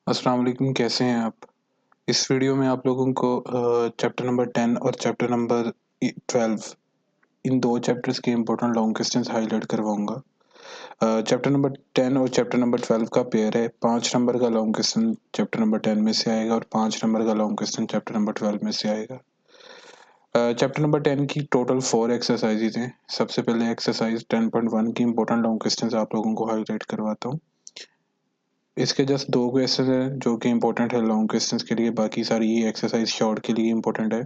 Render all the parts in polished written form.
अस्सलाम वालेकुम, कैसे हैं आप? इस वीडियो में आप लोगों को चैप्टर नंबर 10 और चैप्टर नंबर 12 इन 2 चैप्टर्स के इम्पोर्टेंट लॉन्ग क्वेश्चंस हाइलाइट करवाऊँगा। चैप्टर नंबर 10 और चैप्टर नंबर 12 का पेयर है। 5 नंबर का लॉन्ग क्वेश्चन चैप्टर नंबर 10 में से आएगा और 5 नंबर का लॉन्ग क्वेश्चन चैप्टर नंबर 12 में से आएगा। चैप्टर नंबर 10 की टोटल 4 एक्सरसाइजेज हैं। सबसे पहले एक्सरसाइज 10.1 की इम्पोर्टेंट लॉन्ग क्वेश्चंस आप लोगों को हाइलाइट करवाता हूँ। इसके जस्ट 2 क्वेश्चन हैं जो कि इम्पोर्टेंट है लॉन्ग क्वेश्चंस के लिए, बाकी सारी ये एक्सरसाइज शॉर्ट के लिए इम्पोर्टेंट है।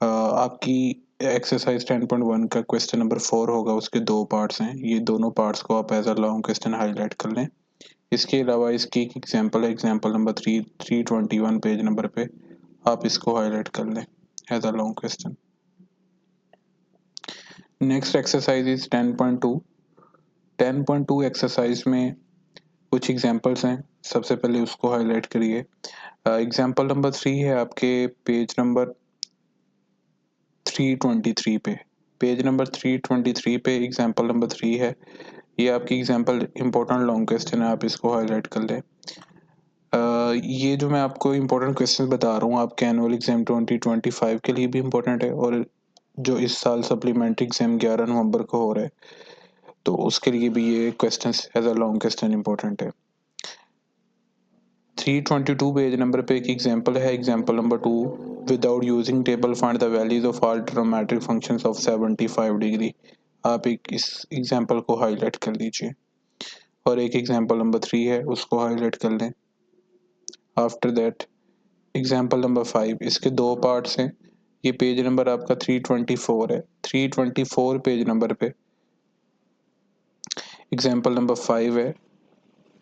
आपकी एक्सरसाइज 10.1 का क्वेश्चन नंबर 4 होगा, उसके 2 पार्ट्स हैं। ये दोनों पार्ट्स को आप as a long question highlight कर लें। इसके अलावा इसकी एक एग्जांपल है, एग्जांपल नंबर 321 पेज नंबर पे आप इसको हाईलाइट कर लें as a long question. Next exercise is 10.2। 10.2 exercise में कुछ एग्जांपल्स हैं, सबसे पहले उसको हाईलाइट करिए। एग्जांपल नंबर 3 है आपके पेज नंबर 323 पे। पेज नंबर 323 पे एग्जांपल नंबर 3 है। ये आपकी एग्जांपल इम्पोर्टेंट लॉन्ग क्वेश्चन है, आप इसको हाईलाइट कर लें। ये जो मैं आपको इम्पोर्टेंट क्वेश्चन बता रहा हूँ आपके एनुअल एग्जाम 2025 के लिए भी इम्पोर्टेंट है, और जो इस साल सप्लीमेंट्री एग्जाम 11 नवंबर को हो रहा है तो उसके लिए भी ये question as a long question important है। 322 पेज नंबर पे एक एग्जांपल है, example number 2। Without using table find the values of all trigonometric functions of 75 degree. आप एक इस एग्जांपल को हाईलाइट कर लीजिए। और एक एग्जांपल नंबर 3 है, उसको हाईलाइट कर लें। आफ्टर दैट एग्जांपल नंबर 5, इसके 2 पार्ट्स हैं। ये पेज नंबर आपका 324 है। 324 पेज नंबर पे एग्जांपल नंबर 5 है।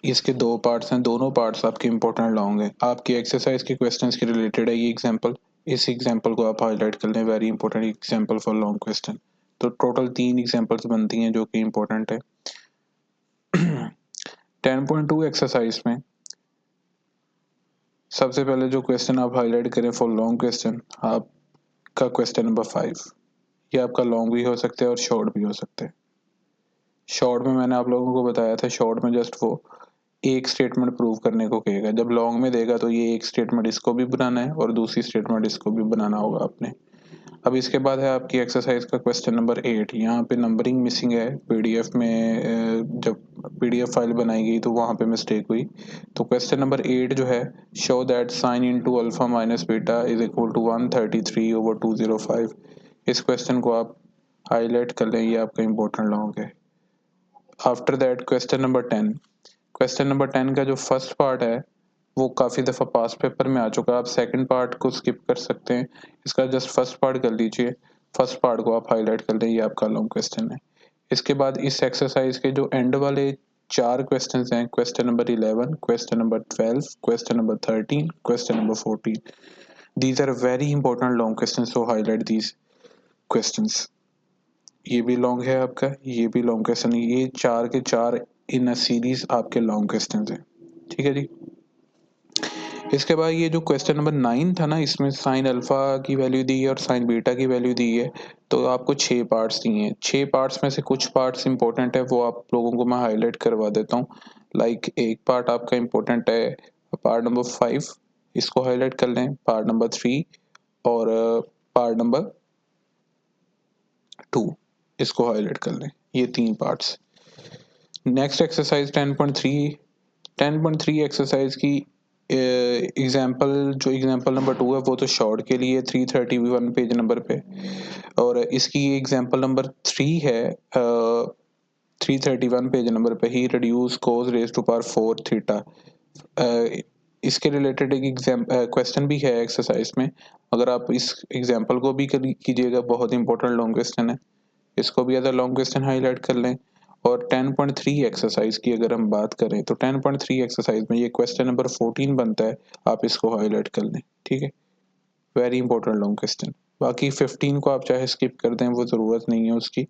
इसके 2 पार्ट्स हैं, दोनों पार्ट्स आपके इम्पोर्टेंट लॉन्ग हैं। आपकी एक्सरसाइज के क्वेश्चंस के रिलेटेड है ये एग्जांपल। इस एग्जांपल को आप हाईलाइट कर लें, very important example for long question. तो टोटल 3 एग्जांपल्स बनती हैं जो कि इम्पोर्टेंट है। 10.2 एक्सरसाइज में सबसे पहले जो क्वेश्चन आप हाईलाइट करें फॉर लॉन्ग क्वेश्चन, आपका क्वेश्चन नंबर 5। ये आपका लॉन्ग भी हो सकता है और शॉर्ट भी हो सकता है। शॉर्ट में मैंने आप लोगों को बताया था, शॉर्ट में जस्ट वो एक स्टेटमेंट प्रूव करने को कहेगा। जब लॉन्ग में देगा तो ये एक स्टेटमेंट इसको भी बनाना है और दूसरी स्टेटमेंट इसको भी बनाना होगा आपने। अब इसके बाद है आपकी एक्सरसाइज का क्वेश्चन नंबर 8। यहाँ पे नंबरिंग मिसिंग है पीडीएफ में। जब पीडीएफ फाइल बनाई गई तो वहाँ पे मिस्टेक हुई। तो क्वेश्चन नंबर 8 जो है, show that sine into alpha minus beta is equal to 133/205। इस क्वेश्चन को आप हाईलाइट कर लें, ये आपका इंपॉर्टेंट लॉन्ग है। After that question number 10। Question number 10 का जो फर्स्ट पार्ट है वो काफ़ी दफ़ा पास पेपर में आ चुका है, आप सेकंड पार्ट को स्किप कर सकते हैं। इसका जस्ट फर्स्ट पार्ट कर लीजिए। फर्स्ट पार्ट को आप हाईलाइट कर दें, ये आपका लॉन्ग क्वेश्चन है। इसके बाद इस एक्सरसाइज के जो एंड वाले 4 क्वेश्चंस हैं, question number 11, question number 12, question number 13, question number 14, these are very important long question, so highlight these questions. ये भी लॉन्ग है आपका, ये भी लॉन्ग क्वेश्चन है। ये 4 के 4 इन अ सीरीज आपके लॉन्ग क्वेश्चंस हैं। ठीक है जी। इसके बाद ये जो क्वेश्चन नंबर 9 था ना, इसमें साइन अल्फा की वैल्यू दी है और साइन बीटा की वैल्यू दी है। तो आपको 6 पार्ट्स दिए हैं। 6 पार्ट्स में से कुछ पार्ट्स इंपॉर्टेंट है, वो आप लोगों को मैं हाईलाइट करवा देता हूँ। लाइक एक पार्ट आपका इंपॉर्टेंट है पार्ट नंबर 5, इसको हाईलाइट कर लें। पार्ट नंबर 3 और पार्ट नंबर 2, इसको हाईलाइट कर लें। ये 3 पार्ट्स। Next exercise 10.3। 10.3 एक्सरसाइज की एग्जाम्पल जो एग्जाम्पल नंबर 2 है वो तो शॉर्ट के लिए 331 पेज नंबर पे, और इसकी एग्जाम्पल नंबर 3 है 331 पेज नंबर पे ही, reduce cos raise to power 4 theta. इसके रिलेटेड एक एग्जाम क्वेश्चन भी है एक्सरसाइज में। अगर आप इस एग्जाम्पल को भी कीजिएगा, बहुत इंपॉर्टेंट लॉन्ग क्वेश्चन है, इसको भी as a long question highlight कर लें। और 10.3 एक्सरसाइज की अगर हम बात करें तो 10.3 एक्सरसाइज में ये क्वेश्चन नंबर 14 बनता है, आप इसको हाईलाइट कर लें। ठीक है, वेरी इंपॉर्टेंट लॉन्ग क्वेश्चन। बाकी 15 को आप चाहे स्किप कर दें, वो ज़रूरत नहीं है उसकी।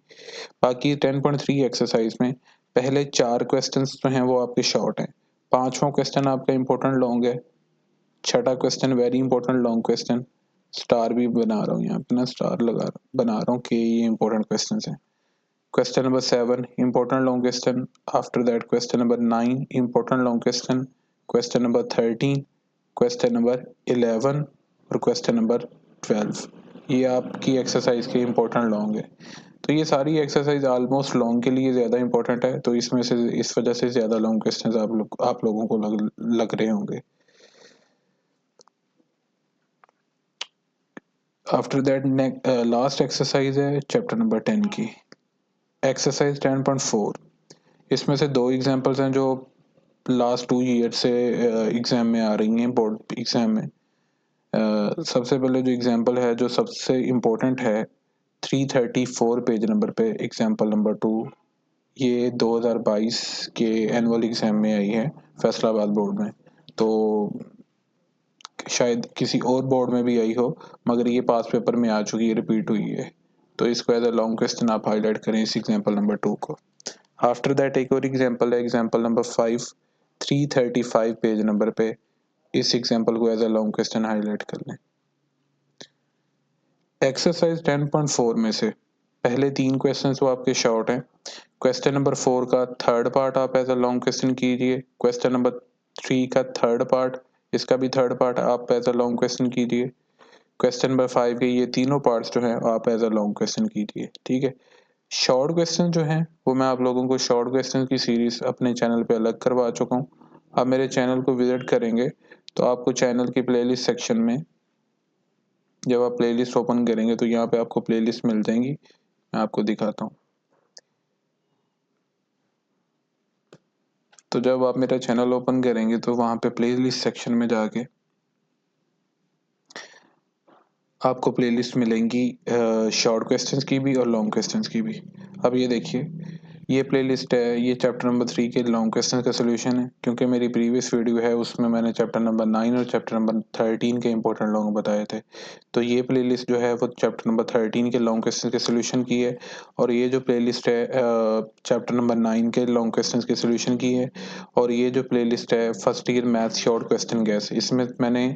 बाकी 10.3 एक्सरसाइज में पहले 4 क्वेश्चन जो हैं वो आपके शॉर्ट हैं, 5वां क्वेश्चन आपका इंपॉर्टेंट लॉन्ग है, 6ठा question very important long question. Star भी बना रहा हूँ यहाँ पे ना, स्टार बना रहा हूँ कि ये इंपॉर्टेंट क्वेश्चन हैं। Question number 7, important long question. After that, question number 9, important long question. Question number 13, question number 11 और क्वेश्चन नंबर 12। ये आपकी एक्सरसाइज के इम्पोर्टेंट लॉन्ग है। तो ये सारी एक्सरसाइज ऑलमोस्ट लॉन्ग के लिए ज़्यादा इंपॉर्टेंट है, तो इसमें से इस वजह से ज़्यादा लॉन्ग क्वेश्चंस आप लोगों को लग रहे होंगे। आफ्टर दैट लास्ट एक्सरसाइज है चैप्टर नंबर 10 की, एक्सरसाइज 10.4। इसमें से दो एग्जांपल्स हैं जो लास्ट 2 ईयर से एग्ज़ाम में आ रही हैं, बोर्ड एग्ज़ाम में। सबसे पहले जो एग्जांपल है जो सबसे इम्पोर्टेंट है 334 पेज नंबर पे, एग्जांपल नंबर 2, ये 2022 के एनुअल एग्ज़ाम में आई है फैसलाबाद बोर्ड में। तो शायद किसी और बोर्ड में भी आई हो, मगर ये पास पेपर में आ चुकी है, रिपीट हुई है। तो इसको एज अ लॉन्ग क्वेश्चन आप हाईलाइट करें इस एग्जांपल नंबर 2 को। आफ्टर दैट एक और एग्जांपल है, एग्जांपल नंबर 5, 335 पेज नंबर पे। इस एग्जांपल को as a long question highlight कर लें। एक्सरसाइज 10.4 में से पहले 3 क्वेश्चन तो आपके शॉर्ट हैं। क्वेश्चन नंबर 4 का थर्ड पार्ट आप एज अ लॉन्ग क्वेश्चन कीजिए। क्वेश्चन नंबर 3 का थर्ड पार्ट, इसका भी थर्ड पार्ट आप एज अ लॉन्ग क्वेश्चन कीजिए। क्वेश्चन नंबर 5 के ये तीनों पार्ट्स जो हैं आप एज अ लॉन्ग क्वेश्चन कीजिए, ठीक है। शॉर्ट क्वेश्चन जो हैं वो मैं आप लोगों को शॉर्ट क्वेश्चन की सीरीज अपने चैनल पे अलग करवा चुका हूँ। आप मेरे चैनल को विजिट करेंगे तो आपको चैनल की प्लेलिस्ट सेक्शन में, जब आप प्लेलिस्ट ओपन करेंगे तो यहाँ पे आपको प्लेलिस्ट मिल जाएंगी। मैं आपको दिखाता हूँ। तो जब आप मेरा चैनल ओपन करेंगे तो वहाँ पे प्लेलिस्ट सेक्शन में जाके आपको प्लेलिस्ट मिलेंगी शॉर्ट क्वेश्चंस की भी और लॉन्ग क्वेश्चंस की भी। अब ये देखिए, ये प्लेलिस्ट है, ये चैप्टर नंबर 3 के लॉन्ग क्वेश्चन का सोल्यूशन है, क्योंकि मेरी प्रीवियस वीडियो है उसमें मैंने चैप्टर नंबर 9 और चैप्टर नंबर 13 के इंपॉर्टेंट लॉन्ग बताए थे। तो ये प्लेलिस्ट जो है वो चैप्टर नंबर 13 के लॉन्ग क्वेश्चन के सोल्यूशन की है, और ये जो प्लेलिस्ट है चैप्टर नंबर 9 के लॉन्ग क्वेश्चन के सोल्यूशन की है। और ये जो प्लेलिस्ट है first year maths short question gas, इसमें मैंने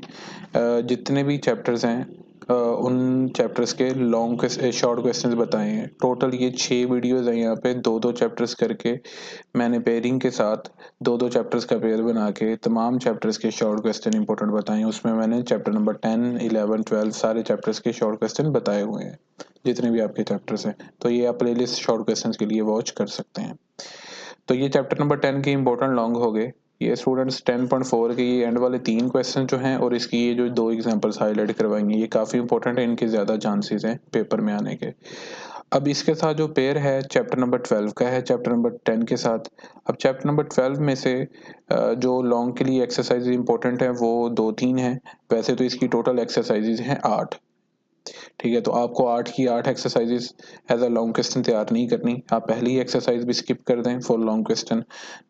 जितने भी चैप्टर्स हैं उन चैप्टर्स के लॉन्ग शॉर्ट क्वेश्चंस बताए हैं। टोटल ये 6 वीडियोस हैं, यहाँ पे 2-2 चैप्टर्स करके मैंने पेयरिंग के साथ 2-2 चैप्टर्स का पेयर बना के तमाम चैप्टर्स के शॉर्ट क्वेश्चन इंपॉर्टेंट बताए हैं। उसमें मैंने चैप्टर नंबर 10, 11, 12 सारे चैप्टर्स के शॉर्ट क्वेश्चन बताए हुए हैं, जितने भी आपके चैप्टर्स हैं। तो ये आप प्लेलिस्ट शॉर्ट क्वेश्चन के लिए वॉच कर सकते हैं। तो ये चैप्टर नंबर 10 के इंपॉर्टेंट लॉन्ग हो गए। ये स्टूडेंट्स 10.4 के ये एंड वाले 3 क्वेश्चन जो हैं और इसकी ये जो 2 एग्जांपल्स हाईलाइट करवाएंगे, ये काफ़ी इंपॉर्टेंट है, इनके ज़्यादा चांसेस हैं पेपर में आने के। अब इसके साथ जो पेयर है चैप्टर नंबर 12 का है चैप्टर नंबर 10 के साथ। अब चैप्टर नंबर 12 में से जो लॉन्ग के लिए एक्सरसाइज इंपॉर्टेंट है वो 2-3 हैं। वैसे तो इसकी टोटल एक्सरसाइजेज हैं 8, ठीक है। तो आपको 8 की 8 exercises as a long question तैयार नहीं करनी। आप पहली एक्सरसाइज भी स्किप कर दें फॉर लॉन्ग क्वेश्चन,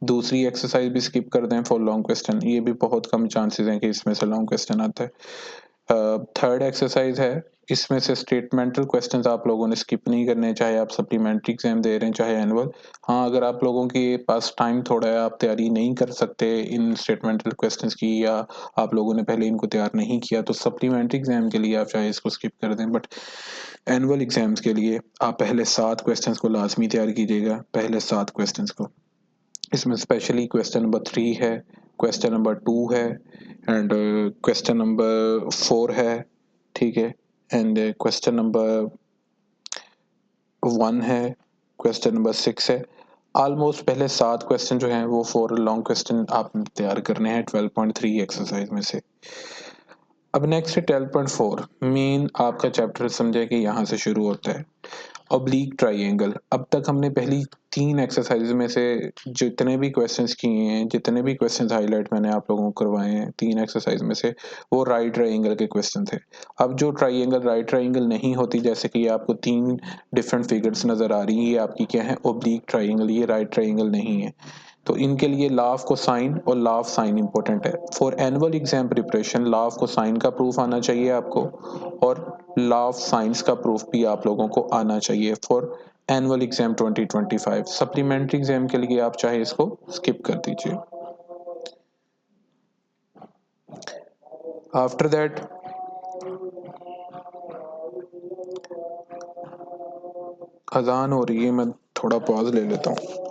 दूसरी एक्सरसाइज भी स्किप कर दें फॉर लॉन्ग क्वेश्चन, ये भी बहुत कम चांसेस हैं कि इसमें से लॉन्ग क्वेश्चन आता है। थर्ड एक्सरसाइज है, इसमें से स्टेटमेंटल क्वेश्चंस आप लोगों ने स्किप नहीं करने, चाहे आप सप्लीमेंट्री एग्जाम दे रहे हैं चाहे एनुअल। हाँ, अगर आप लोगों के पास टाइम थोड़ा है, आप तैयारी नहीं कर सकते इन स्टेटमेंटल क्वेश्चंस की, या आप लोगों ने पहले इनको तैयार नहीं किया, तो सप्लीमेंट्री एग्जाम के लिए आप चाहे इसको स्किप कर दें। बट एनुअल एग्जाम्स के लिए आप पहले 7 क्वेश्चंस को लाजमी तैयार कीजिएगा, पहले 7 क्वेश्चंस को। इसमें स्पेशली क्वेश्चन नंबर 3 है, क्वेश्चन नंबर 2 है, एंड क्वेश्चन नंबर 4 है, ठीक है। एंड क्वेश्चन नंबर 1 है, क्वेश्चन नंबर 6 है। ऑलमोस्ट पहले 7 क्वेश्चन जो हैं वो 4 लॉन्ग क्वेश्चन आपने तैयार करने हैं 12.3 एक्सरसाइज में से। अब नेक्स्ट है 12.4, मेन आपका चैप्टर समझे कि यहाँ से शुरू होता है, ऑब्लिक ट्राइंगल। अब तक हमने पहली 3 एक्सरसाइज में से जितने भी क्वेश्चंस किए हैं, जितने भी क्वेश्चंस हाईलाइट मैंने आप लोगों को करवाए हैं 3 एक्सरसाइज में से, वो राइट ट्राइंगल के क्वेश्चन थे। अब जो ट्राइंगल राइट ट्राइंगल नहीं होती, जैसे कि आपको 3 डिफरेंट फिगर्स नजर आ रही है, ये आपकी क्या है, ऑब्लिक ट्राइंगल, ये राइट ट्राइंगल नहीं है। तो इनके लिए लॉ ऑफ कोसाइन और लॉ ऑफ साइन इंपॉर्टेंट है। For annual exam preparation law of cosine का प्रूफ आना चाहिए आपको, और लॉ ऑफ साइंस का प्रूफ भी आप लोगों को आना चाहिए for annual exam 2025। Supplementary exam के लिए आप चाहे इसको स्किप कर दीजिए। आफ्टर दैट अजान हो रही है, मैं थोड़ा पॉज ले लेता हूँ।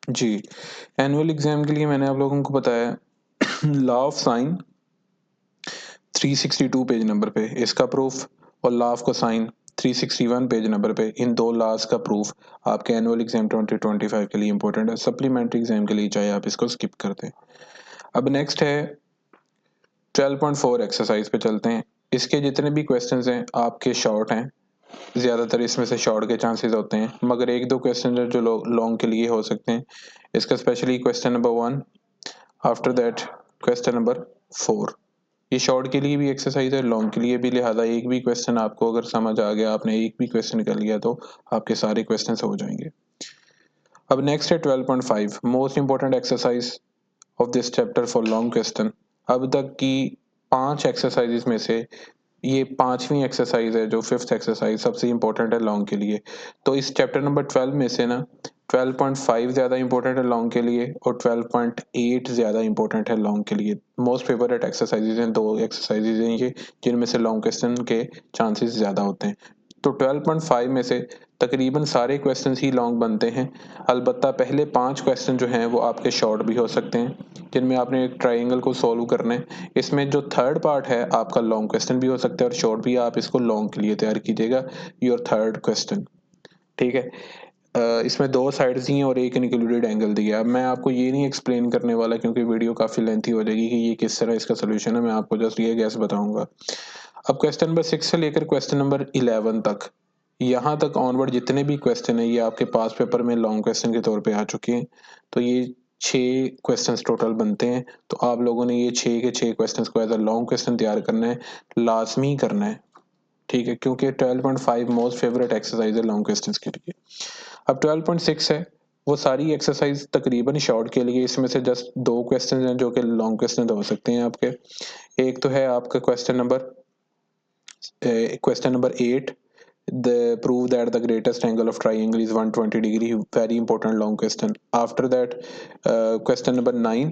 जी, एनुअल एग्जाम के लिए मैंने आप लोगों को बताया law of sine 362 page number पे इसका प्रूफ और law of cosine 361 page number पे इन दो लॉज का प्रूफ आपके एनुअल एग्जाम 2025 के लिए इंपॉर्टेंट है। सप्लीमेंट्री एग्जाम के लिए चाहे आप इसको स्किप कर दें। अब नेक्स्ट है 12.4 एक्सरसाइज पे चलते हैं। इसके जितने भी क्वेश्चंस हैं आपके शॉर्ट हैं, ज़्यादातर इसमें से शॉर्ट के चांसेस होते हैं, मगर एक दो क्वेश्चन जो लॉन्ग के लिए हो सकते हैं। इसका specially question number 1, after that question number 4। ये शॉर्ट के लिए भी एक्सरसाइज है, लॉन्ग के लिए भी, लिहाजा एक भी क्वेश्चन आपको अगर समझ आ गया, आपने एक भी क्वेश्चन कर लिया तो आपके सारे क्वेश्चन हो जाएंगे। अब नेक्स्ट है 12.5 most important exercise of this chapter for long question. अब तक की 5 एक्सरसाइजेस में से ये 5वीं एक्सरसाइज है, जो 5th एक्सरसाइज सबसे इंपॉर्टेंट है लॉन्ग के लिए। तो इस चैप्टर नंबर 12 में से ना 12.5 ज़्यादा इंपॉर्टेंट है लॉन्ग के लिए और 12.8 ज़्यादा इंपॉर्टेंट है लॉन्ग के लिए। मोस्ट फेवरेट एक्सरसाइजेज हैं, 2 एक्सरसाइजेज हैं ये, जिनमें से लॉन्ग क्वेश्चन के चांसेस ज़्यादा होते हैं। तो 12.5 में से तकरीबन सारे क्वेश्चंस ही लॉन्ग बनते हैं। अलबत्ता पहले 5 क्वेश्चन जो हैं वो आपके शॉर्ट भी हो सकते हैं, जिनमें आपने एक ट्रायंगल को सॉल्व करना है। इसमें जो थर्ड पार्ट है आपका लॉन्ग क्वेश्चन भी हो सकता है और शॉर्ट भी। आप इसको लॉन्ग के लिए तैयार कीजिएगा, योर थर्ड क्वेश्चन। ठीक है, इसमें 2 साइड्स ही हैं और एक इंक्लूडेड एंगल दिया है। मैं आपको ये नहीं एक्सप्लेन करने वाला क्योंकि वीडियो काफ़ी लेंथी हो जाएगी कि ये किस तरह इसका सोल्यूशन है। मैं आपको जस्ट ये गैस बताऊंगा। अब क्वेश्चन नंबर 6 से लेकर क्वेश्चन नंबर 11 तक, यहाँ तक ऑनवर्ड जितने भी क्वेश्चन है ये आपके पास पेपर में लॉन्ग क्वेश्चन के तौर पे आ चुके हैं। तो ये 6 क्वेश्चंस टोटल बनते हैं। तो आप लोगों ने ये 6 के 6 क्वेश्चंस को एज अ लॉन्ग क्वेश्चन तैयार करना है, लाजमी करना है। ठीक है, क्योंकि 12.5 मोस्ट फेवरेट एक्सरसाइज है लॉन्ग क्वेश्चंस के लिए। अब 12.6 है, वो सारी एक्सरसाइज तकरीबन शॉर्ट के लिए। इसमें से जस्ट 2 क्वेश्चन हैं जो कि लॉन्ग क्वेश्चन हो सकते हैं आपके। एक तो है आपका question number 8, the prove that the greatest angle of triangle is 120 degree, very important long question. After that question number 9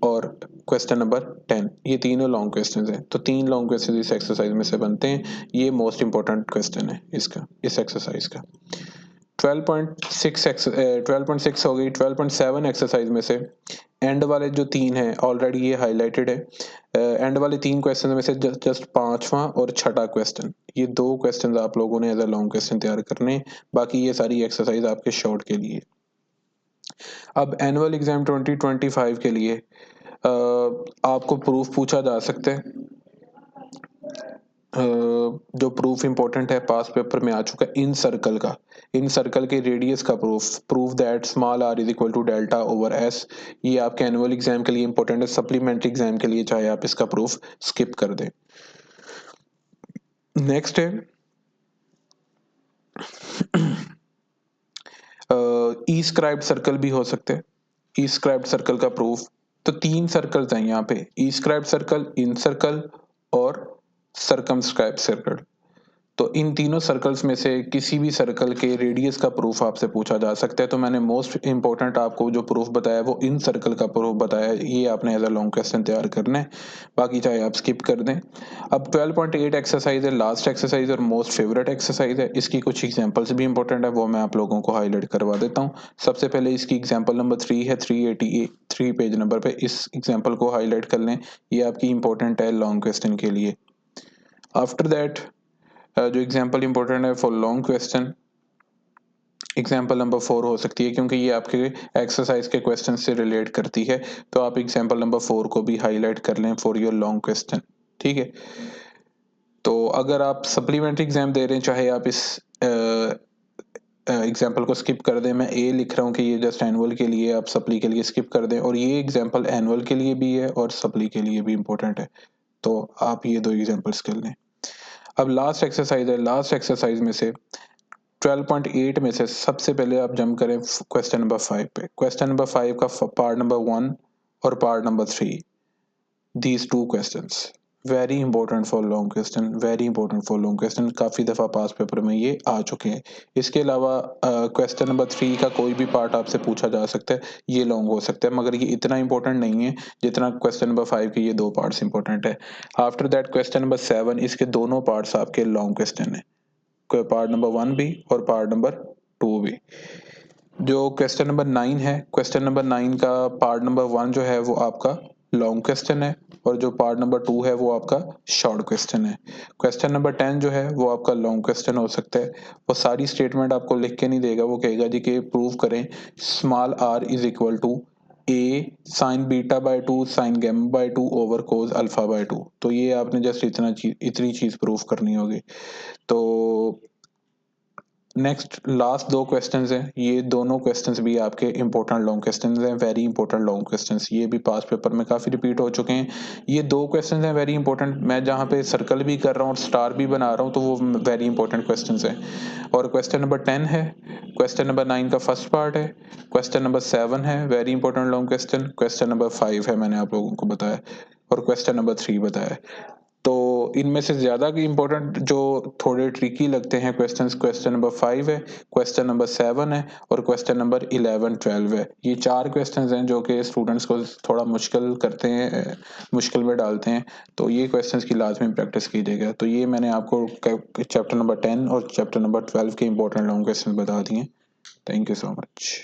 और क्वेश्चन नंबर 10, ये तीनों लॉन्ग क्वेश्चन हैं। तो 3 लॉन्ग क्वेश्चन इस एक्सरसाइज में से बनते हैं। ये मोस्ट इंपॉर्टेंट क्वेश्चन है इसका, इस एक्सरसाइज का। 12.6 हो गई। 12.7 एक्सरसाइज में से एंड वाले जो 3 हैं ऑलरेडी ये हाईलाइटेड है। एंड वाले 3 क्वेश्चन में से जस्ट 5वां और 6ठा क्वेश्चन, ये 2 क्वेश्चन आप लोगों ने एज अ लॉन्ग क्वेश्चन तैयार करने। बाकी ये सारी एक्सरसाइज आपके शॉर्ट के लिए। अब एनुअल एग्जाम 2025 के लिए आपको प्रूफ पूछा जा सकता है। जो प्रूफ इंपॉर्टेंट है पास पेपर में आ चुका है, इन सर्कल का, इन सर्कल के रेडियस का proof that small r is equal to delta over s। ये आपके एनुअल एग्जाम के लिए इंपॉर्टेंट है। सप्लीमेंट्री एग्जाम के लिए चाहे आप इसका प्रूफ स्किप कर दें। नेक्स्ट है ई स्क्राइब्ड सर्कल भी हो सकते हैं। ई स्क्राइब्ड सर्कल का प्रूफ, तो 3 सर्कल्स हैं यहाँ पे, ई स्क्राइब्ड सर्कल, इन सर्कल और सर्कमस्क्राइब्ड सर्कल। तो इन तीनों सर्कल्स में से किसी भी सर्कल के रेडियस का प्रूफ आपसे पूछा जा सकता है। तो मैंने मोस्ट इंपॉर्टेंट आपको जो प्रूफ बताया वो इन सर्कल का प्रूफ बताया, ये आपने एज अ लॉन्ग क्वेश्चन तैयार करना है। बाकी चाहे आप स्किप कर दें। अब 12.8 एक्सरसाइज है, लास्ट एक्सरसाइज और मोस्ट फेवरेट एक्सरसाइज है। इसकी कुछ एग्जाम्पल्स भी इंपॉर्टेंट है, वो मैं आप लोगों को हाईलाइट करवा देता हूँ। सबसे पहले इसकी एग्जाम्पल नंबर 3 है, 383 पेज नंबर पे। इस एग्जाम्पल को हाईलाइट कर लें, ये आपकी इंपॉर्टेंट है लॉन्ग क्वेश्चन के लिए। आफ्टर दैट जो एग्जाम्पल इंपॉर्टेंट है for long question, example number 4 हो सकती है, क्योंकि ये आपके एक्सरसाइज के क्वेश्चन से रिलेट करती है। तो आप एग्जाम्पल नंबर 4 को भी हाईलाइट कर लें फॉर योर लॉन्ग क्वेश्चन। ठीक है, तो अगर आप सप्लीमेंट्री एग्जाम दे रहे हैं, चाहे आप इस एग्जाम्पल को स्किप कर दें, मैं ए लिख रहा हूँ कि ये जस्ट एनुअल के लिए, आप सप्ली के लिए स्किप कर दें, और ये एग्जाम्पल एनुअल के लिए भी है और सप्ली के लिए भी इम्पोर्टेंट है, तो आप ये 2 एग्जाम्पल्स कर लें। अब लास्ट एक्सरसाइज है, लास्ट एक्सरसाइज में से 12.8 में से सबसे पहले आप जंप करें क्वेश्चन नंबर 5 पे। क्वेश्चन नंबर 5 का पार्ट नंबर 1 और part number 3, these 2 questions very important for long question, very important for long question, काफ़ी दफ़ा पास पेपर में ये आ चुके हैं। इसके अलावा क्वेश्चन नंबर 3 का कोई भी पार्ट आपसे पूछा जा सकता है, ये लॉन्ग हो सकता है, मगर ये इतना इंपॉर्टेंट नहीं है जितना क्वेश्चन नंबर 5 के ये 2 पार्ट्स इंपॉर्टेंट है। आफ्टर दैट क्वेश्चन नंबर 7, इसके दोनों पार्ट्स आपके लॉन्ग क्वेश्चन है, पार्ट नंबर 1 भी और पार्ट नंबर 2 भी। जो क्वेश्चन नंबर 9 है, क्वेश्चन नंबर 9 का पार्ट नंबर 1 जो है वो आपका लॉन्ग क्वेश्चन है, और जो पार्ट नंबर 2 है वो आपका शॉर्ट क्वेश्चन है। क्वेश्चन नंबर 10 जो है वो आपका लॉन्ग क्वेश्चन हो सकता है, और सारी स्टेटमेंट आपको लिख के नहीं देगा, वो कहेगा जी कि प्रूव करें small r is equal to a sine beta by 2 sine gamma by 2 over cos alpha by 2। तो ये आपने जस्ट इतनी चीज प्रूव करनी होगी। तो नेक्स्ट लास्ट 2 क्वेश्चंस हैं, ये दोनों क्वेश्चंस भी आपके इंपॉर्टेंट लॉन्ग क्वेश्चंस हैं, वेरी इंपॉर्टेंट लॉन्ग क्वेश्चंस, ये भी पास पेपर में काफ़ी रिपीट हो चुके हैं। ये 2 क्वेश्चंस हैं वेरी इंपॉर्टेंट, मैं जहाँ पे सर्कल भी कर रहा हूँ और स्टार भी बना रहा हूँ तो वो वेरी इंपॉर्टेंट क्वेश्चंस हैं। और क्वेश्चन नंबर 10 है, क्वेश्चन नंबर 9 का फर्स्ट पार्ट है, क्वेश्चन नंबर 7 है very important long question, question number 5 है मैंने आप लोगों को बताया, और क्वेश्चन नंबर 3 बताया। तो इनमें से ज़्यादा की इम्पोर्टेंट जो थोड़े ट्रिकी लगते हैं क्वेश्चंस, क्वेश्चन नंबर 5 है, क्वेश्चन नंबर 7 है, और क्वेश्चन नंबर 11 12 है। ये 4 क्वेश्चंस हैं जो कि स्टूडेंट्स को थोड़ा मुश्किल करते हैं, मुश्किल में डालते हैं, तो ये क्वेश्चंस की लाजमी प्रैक्टिस कीजिएगा। तो ये मैंने आपको चैप्टर नंबर 10 और चैप्टर नंबर 12 के इंपॉर्टेंट लॉन्ग क्वेश्चन बता दिए। Thank you so much.